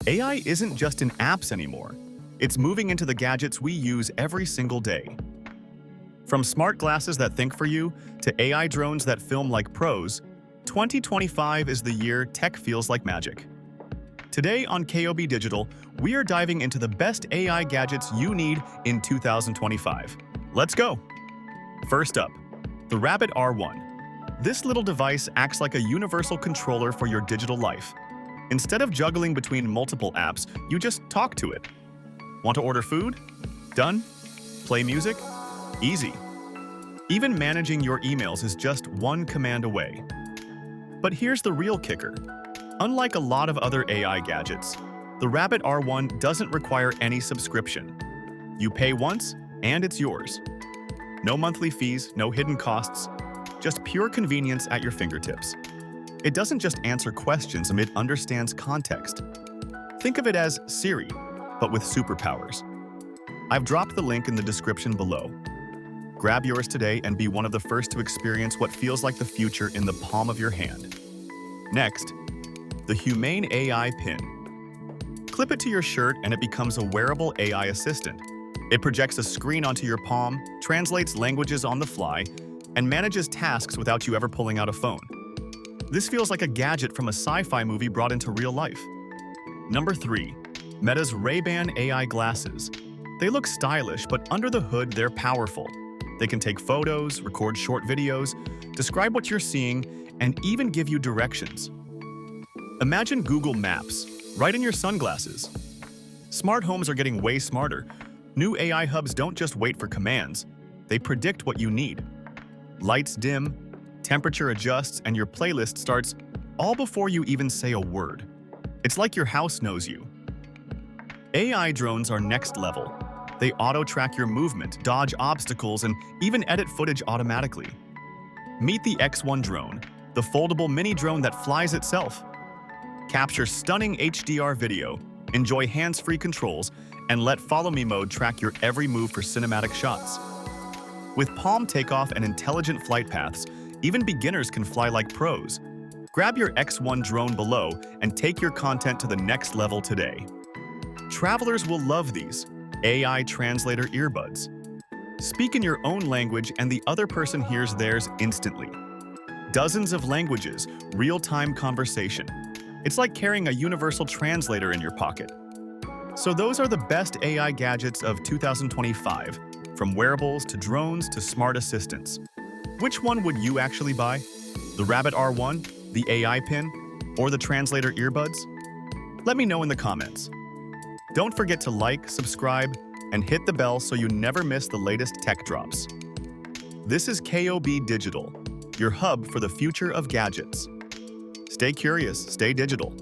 AI isn't just in apps anymore. It's moving into the gadgets we use every single day. From smart glasses that think for you to AI drones that film like pros, 2025 is the year tech feels like magic. Today on KOB Digital, we are diving into the best AI gadgets you need in 2025. Let's go! First up, the Rabbit R1. This little device acts like a universal controller for your digital life. Instead of juggling between multiple apps, you just talk to it. Want to order food? Done. Play music? Easy. Even managing your emails is just one command away. But here's the real kicker. Unlike a lot of other AI gadgets, the Rabbit R1 doesn't require any subscription. You pay once, and it's yours. No monthly fees, no hidden costs, just pure convenience at your fingertips. It doesn't just answer questions, it understands context. Think of it as Siri, but with superpowers. I've dropped the link in the description below. Grab yours today and be one of the first to experience what feels like the future in the palm of your hand. Next, the Humane AI Pin. Clip it to your shirt and it becomes a wearable AI assistant. It projects a screen onto your palm, translates languages on the fly, and manages tasks without you ever pulling out a phone. This feels like a gadget from a sci-fi movie brought into real life. Number 3. Meta's Ray-Ban AI glasses. They look stylish, but under the hood, they're powerful. They can take photos, record short videos, describe what you're seeing, and even give you directions. Imagine Google Maps, right in your sunglasses. Smart homes are getting way smarter. New AI hubs don't just wait for commands. They predict what you need. Lights dim, temperature adjusts, and your playlist starts all before you even say a word. It's like your house knows you. AI drones are next level. They auto-track your movement, dodge obstacles, and even edit footage automatically. Meet the X1 drone, the foldable mini drone that flies itself. Capture stunning HDR video, enjoy hands-free controls, and let Follow Me mode track your every move for cinematic shots. With palm takeoff and intelligent flight paths, even beginners can fly like pros. Grab your X1 drone below and take your content to the next level today. Travelers will love these AI Translator Earbuds. Speak in your own language and the other person hears theirs instantly. Dozens of languages, real-time conversation. It's like carrying a universal translator in your pocket. So those are the best AI gadgets of 2025, from wearables to drones to smart assistants. Which one would you actually buy? The Rabbit R1, the AI Pin, or the Translator Earbuds? Let me know in the comments. Don't forget to like, subscribe, and hit the bell so you never miss the latest tech drops. This is KOB Digital, your hub for the future of gadgets. Stay curious, stay digital.